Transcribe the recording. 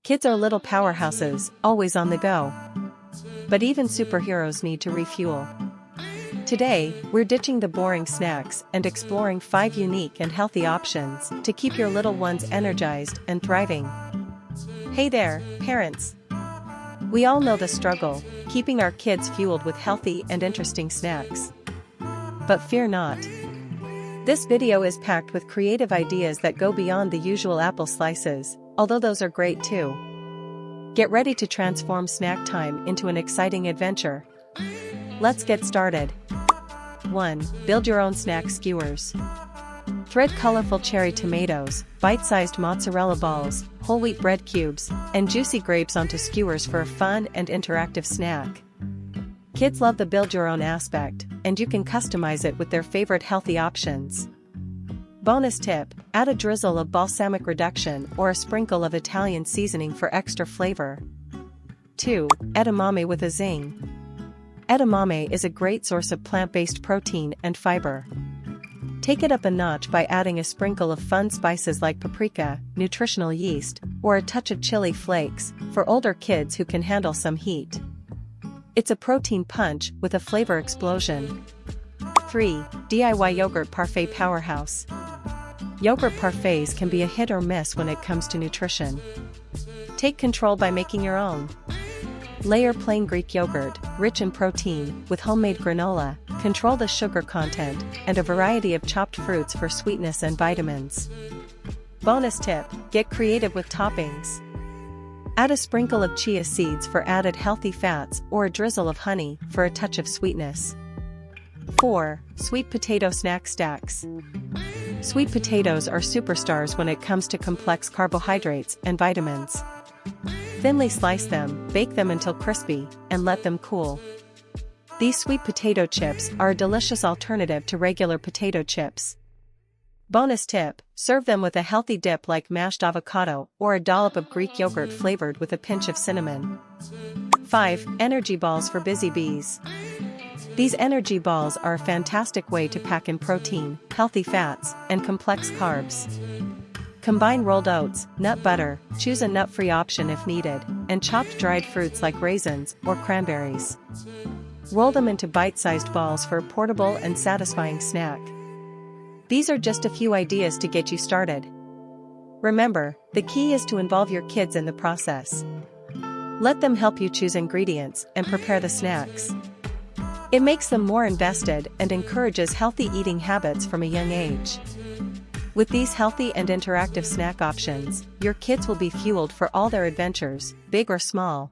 Kids are little powerhouses, always on the go. But even superheroes need to refuel. Today, we're ditching the boring snacks and exploring 5 unique and healthy options to keep your little ones energized and thriving. Hey there, parents! We all know the struggle, keeping our kids fueled with healthy and interesting snacks. But fear not. This video is packed with creative ideas that go beyond the usual apple slices, although those are great too. Get ready to transform snack time into an exciting adventure. Let's get started. 1. Build your own snack skewers. Thread colorful cherry tomatoes, bite-sized mozzarella balls, whole wheat bread cubes, and juicy grapes onto skewers for a fun and interactive snack. Kids love the build-your-own aspect, and you can customize it with their favorite healthy options. Bonus tip: add a drizzle of balsamic reduction or a sprinkle of Italian seasoning for extra flavor. 2. Edamame with a zing. Edamame is a great source of plant-based protein and fiber. Take it up a notch by adding a sprinkle of fun spices like paprika, nutritional yeast, or a touch of chili flakes for older kids who can handle some heat. It's a protein punch with a flavor explosion. 3. DIY yogurt parfait powerhouse. Yogurt parfaits can be a hit or miss when it comes to nutrition. Take control by making your own. Layer plain Greek yogurt, rich in protein, with homemade granola, control the sugar content, and a variety of chopped fruits for sweetness and vitamins. Bonus tip: get creative with toppings. Add a sprinkle of chia seeds for added healthy fats or a drizzle of honey for a touch of sweetness. 4. Sweet potato snack stacks. Sweet potatoes are superstars when it comes to complex carbohydrates and vitamins. Thinly slice them, bake them until crispy, and let them cool. These sweet potato chips are a delicious alternative to regular potato chips. Bonus tip: serve them with a healthy dip like mashed avocado or a dollop of Greek yogurt flavored with a pinch of cinnamon. 5. Energy balls for busy bees. These energy balls are a fantastic way to pack in protein, healthy fats, and complex carbs. Combine rolled oats, nut butter, choose a nut-free option if needed, and chopped dried fruits like raisins or cranberries. Roll them into bite-sized balls for a portable and satisfying snack. These are just a few ideas to get you started. Remember, the key is to involve your kids in the process. Let them help you choose ingredients and prepare the snacks. It makes them more invested and encourages healthy eating habits from a young age. With these healthy and interactive snack options, your kids will be fueled for all their adventures, big or small.